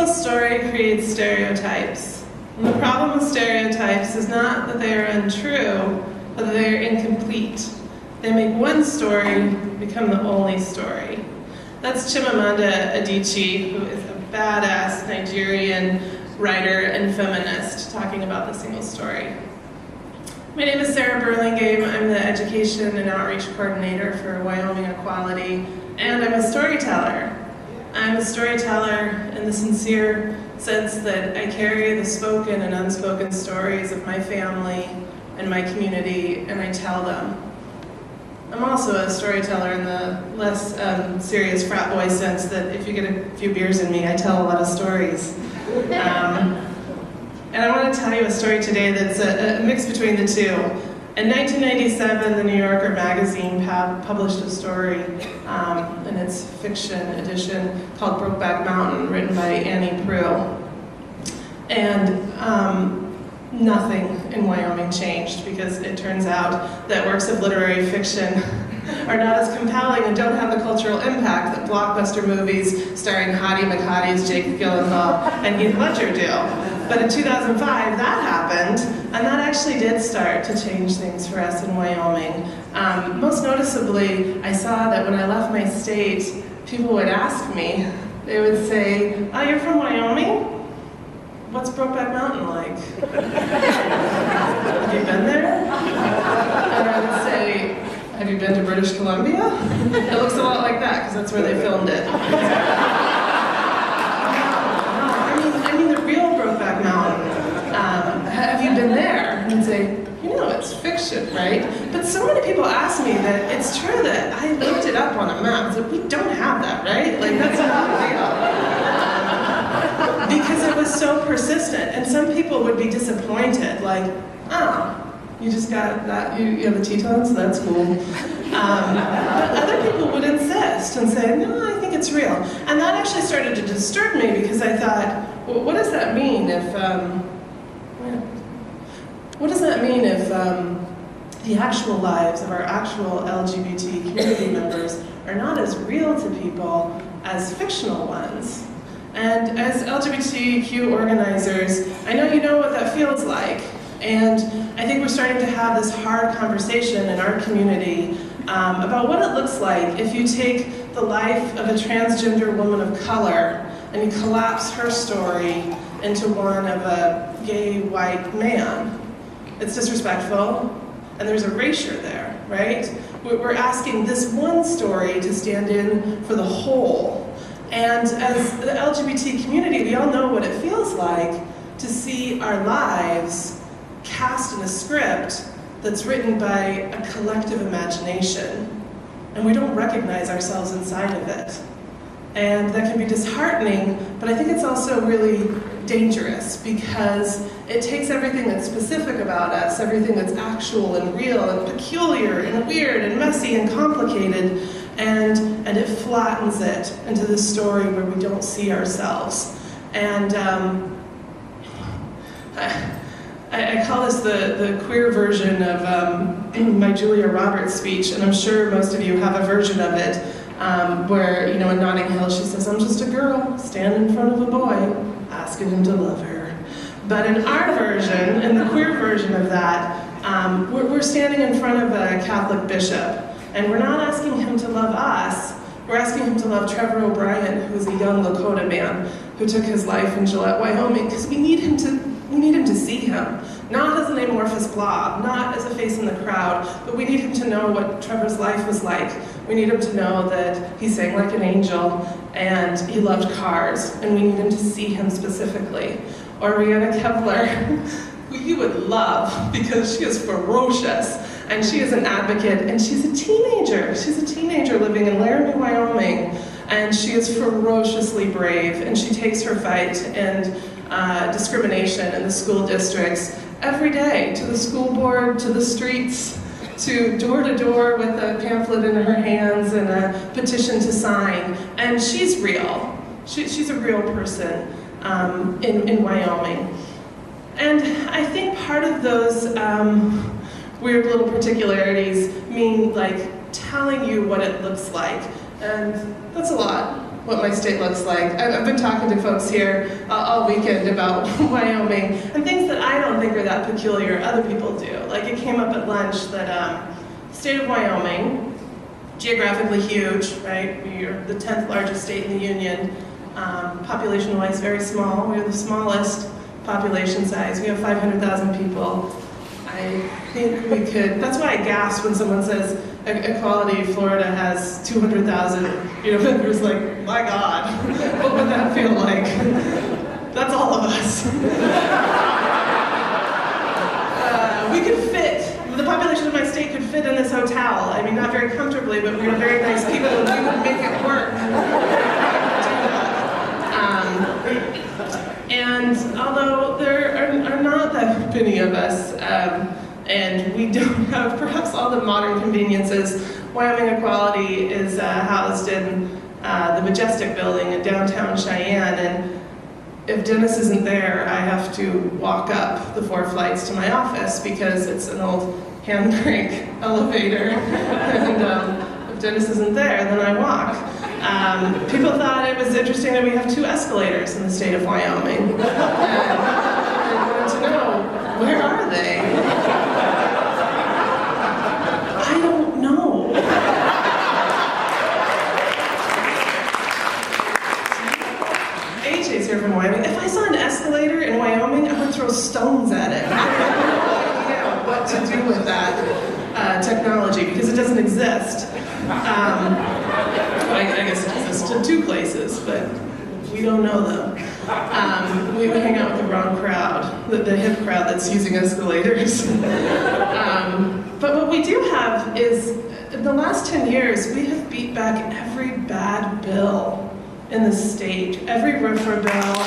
single story creates stereotypes. And the problem with stereotypes is not that they are untrue, but that they are incomplete. They make one story become the only story. That's Chimamanda Adichie, who is a badass Nigerian writer and feminist, talking about the single story. My name is Sara Burlingame. I'm the Education and Outreach Coordinator for Wyoming Equality, and I'm a storyteller. I'm a storyteller in the sincere sense that I carry the spoken and unspoken stories of my family and my community, and I tell them. I'm also a storyteller in the less serious frat boy sense that if you get a few beers in me, I tell a lot of stories. And I want to tell you a story today that's a mix between the two. In 1997, the New Yorker magazine published a story in its fiction edition called Brokeback Mountain, written by Annie Proulx. And nothing in Wyoming changed, because it turns out that works of literary fiction are not as compelling and don't have the cultural impact that blockbuster movies starring Hottie McHottie's Jake Gyllenhaal and Heath Ledger do. But in 2005, that happened, and that actually did start to change things for us in Wyoming. Most noticeably, I saw that when I left my state, people would ask me, they would say, "Oh, you're from Wyoming? What's Brokeback Mountain like?" Have you been there? And I would say, "Have you been to British Columbia?" It looks a lot like that, because that's where they filmed it. I mean the real Brokeback Mountain. Have you been there? And I'd say, it's fiction, right? But so many people ask me that it's true that I looked it up on a map. It's like, we don't have that, right? Like, that's not real. Because it was so persistent, and some people would be disappointed, like, "Oh, you just got that, you have the Tetons, that's cool." But other people would insist and say, "No, I think it's real." And that actually started to disturb me, because I thought, well, what does that mean if, the actual lives of our actual LGBT community members are not as real to people as fictional ones? And as LGBTQ organizers, I know you know what that feels like. And I think we're starting to have this hard conversation in our community about what it looks like if you take the life of a transgender woman of color and you collapse her story into one of a gay white man. It's disrespectful, and there's erasure there, right? We're asking this one story to stand in for the whole. And as the LGBT community, we all know what it feels like to see our lives cast in a script that's written by a collective imagination, and we don't recognize ourselves inside of it. And that can be disheartening, but I think it's also really dangerous, because it takes everything that's specific about us, everything that's actual and real and peculiar and weird and messy and complicated, and it flattens it into this story where we don't see ourselves. And I call this the queer version of my Julia Roberts speech, and I'm sure most of you have a version of it, where, in Notting Hill, she says, "I'm just a girl standing in front of a boy, asking him to love her." But in our version, in the queer version of that, we're standing in front of a Catholic bishop, and we're not asking him to love us, we're asking him to love Trevor O'Brien, who's a young Lakota man who took his life in Gillette, Wyoming, because we need him to see him, not as an amorphous blob, not as a face in the crowd, but we need him to know what Trevor's life was like. We need him to know that he sang like an angel, and he loved cars, and we need him to see him specifically. Or Rihanna Kepler, who you would love, because she is ferocious, and she is an advocate, and she's a teenager. She's a teenager living in Laramie, Wyoming, and she is ferociously brave, and she takes her fight and discrimination in the school districts every day, to the school board, to the streets, to door with a pamphlet in her hands and a petition to sign. And she's real. She's a real person in Wyoming. And I think part of those weird little particularities mean, like, telling you what it looks like. And that's a lot. what my state looks like. I've been talking to folks here all weekend about Wyoming, and things that I don't think are that peculiar, other people do. Like, it came up at lunch that the state of Wyoming, geographically huge, right? We're the 10th largest state in the union. Population-wise, very small. We're the smallest population size. We have 500,000 people. I think we could, that's why I gasp when someone says Equality Florida has 200,000, vendors, like, my God, what would that feel like? That's all of us. We could fit, the population of my state could fit in this hotel. I mean, not very comfortably, but we are very nice people and we would make it work. And although there are not that many of us, and we don't have perhaps all the modern conveniences, Wyoming Equality is housed in the Majestic building in downtown Cheyenne, and if Dennis isn't there, I have to walk up the 4 flights to my office because it's an old hand crank elevator, and if Dennis isn't there, then I walk. People thought it was interesting that we have 2 escalators in the state of Wyoming. And I wanted to know, where are they? I don't know. AJ's here from Wyoming. If I saw an escalator in Wyoming, I would throw stones at it. I have no idea what to do with that technology because it doesn't exist. I guess it exists in 2 places, but we don't know them. We hang out with the wrong crowd, the hip crowd that's using escalators. But what we do have is, in the last 10 years, we have beat back every bad bill in the state, every RFRA bill.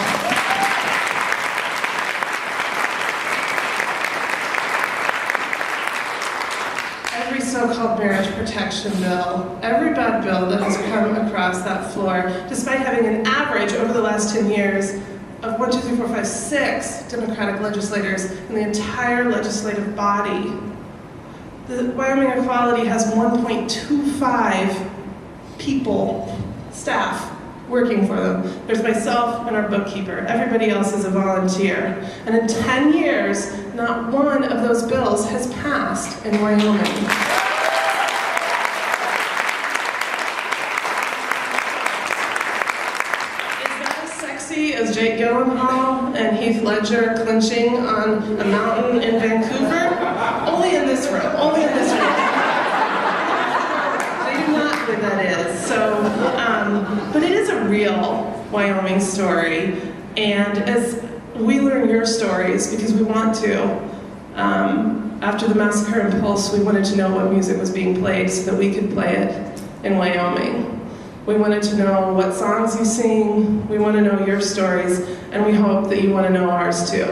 Every so-called marriage protection bill, every bad bill that has come across that floor, despite having an average over the last 10 years of 1, 2, 3, 4, 5, 6 Democratic legislators in the entire legislative body. The Wyoming Equality has 1.25 people, staff, working for them. There's myself and our bookkeeper. Everybody else is a volunteer. And in 10 years, not one of those bills has passed in Wyoming. Is that as sexy as Jake Gyllenhaal and Heath Ledger clinching on a mountain in Vancouver? Only in this room. Only in this room. They do not think that is. So, but it is a real Wyoming story, and as we learn your stories, because we want to, after the massacre in Pulse, we wanted to know what music was being played so that we could play it in Wyoming. We wanted to know what songs you sing, we want to know your stories, and we hope that you want to know ours too.